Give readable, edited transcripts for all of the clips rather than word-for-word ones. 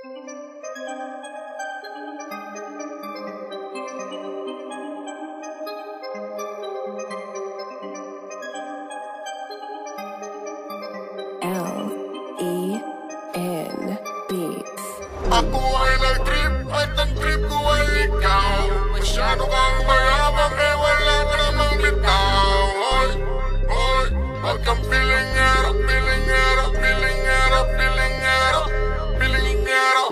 L-E-N Beats. Ako ay nag-trip at ang trip ko ay ikaw. Masyado kang mayabang eh wala ka namang bitaw. Oy, oy, wag kang pilingero, pilingero, pilingero, pilingero, pilingero.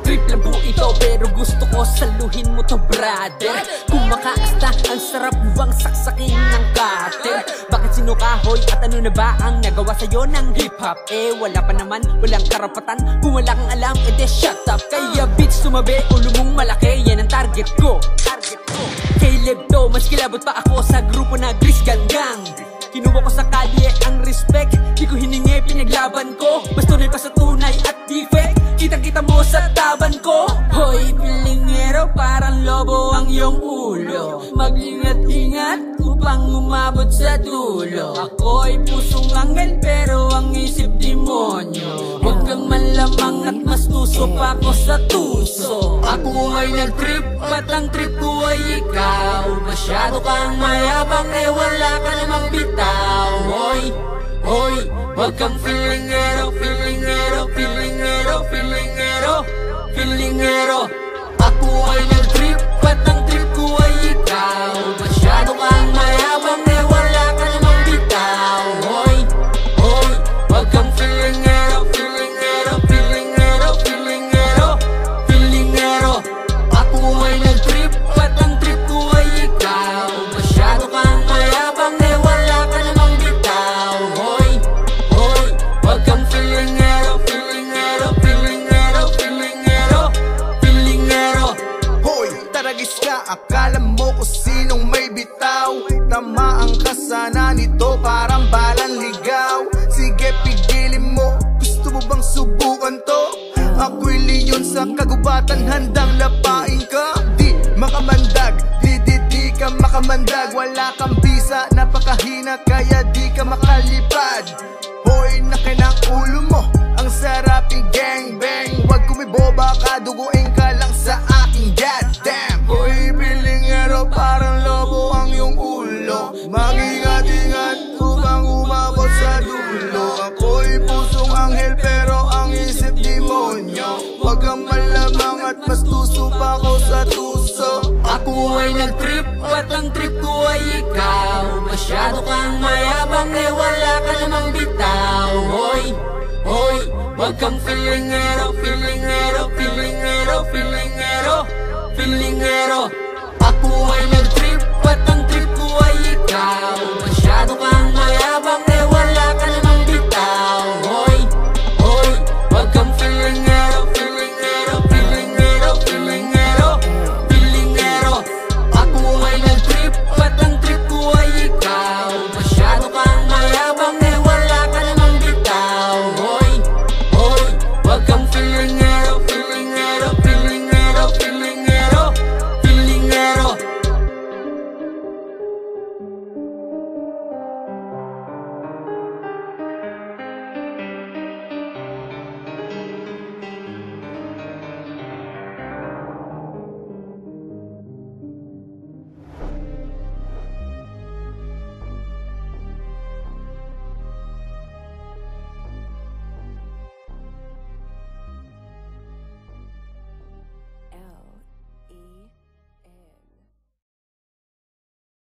Trip lang po ito pero gusto ko saluhin mo to brother. Kung makaasta ang sarap bang saksakin ng cutter. Bakit sinukahoy at ano na ba ang nagawa sa'yo ng hip-hop? Eh wala pa naman, walang karapatan. Kung wala kang alam, ede shut up. Kaya bitch tumabi, ulo mong malaki, yan ang target ko. Caleb to, mas kilabot pa ako sa grupo na Gris Ganggang. Kinuha ko sa kalye ang respect, di ko hiningi, pinaglaban ko. Bastonay pa sa tunay at defect, kitang-kita mo sa taban ko. Hoy pilingero, parang lobo ang iyong ulo. Mag-ingat-ingat upang umabot sa dulo. Ako'y pusong anghel pero ang isip demonyo. Huwag kang malamang at mas tuso pa ko sa tuso. Ako ay nag-trip, ba't ang trip ko ay ikaw? Masyado kang mayabang eh wala ka namang bitaw. Hoy, hoy, huwag kang pilingero, pilingero, pilingero, pilingero, pilingero. Ako ay nag-trip, ba't ang trip ko ay ikaw? Masyado kang mayabang eh wala ka namang bitaw. Hoy, hoy, huwag kang pilingero, pilingero, pilingero, pilingero, pilingero. Ako ay nag-trip, ba't ang trip ko ay ikaw? Masyado kang mayabang eh wala ka namang bitaw. Hoy, hoy, huwag kang pilingero, pilingero, pilingero, pilingero, pilingero. Hoy, taragis ka, akala mo kung sinong may bitaw. Tamaan ka sana nito, parang balang ligaw. Sige, pigilin mo, gusto mo bang subukan to? Ako'y leon sa kagubatan, handang lapain ka. Di makamandag, di ka makamandag. Wala kang bisa, napakahina, kaya di ka makalipad. Hoy, nakin ang ulo mo, ang saraping gangbang. Huwag kumiboba ka, duguin ka lang sa aking goddamn. Hoy, pilingero, parang lobo ang iyong ulo. Mag-ingat-ingat upang umabot sa dulo. Ako'y pusong anghel pero ang isip demonyo. Huwag kang malamang at mas tuso pa ko sa tuso. Ako ay nag-trip, ba't ang trip ko ay ikaw? Masyado kang mayabang eh wala ka namang bitaw. Hoy, hoy, huwag kang pilingero, pilingero, pilingero, pilingero, pilingero.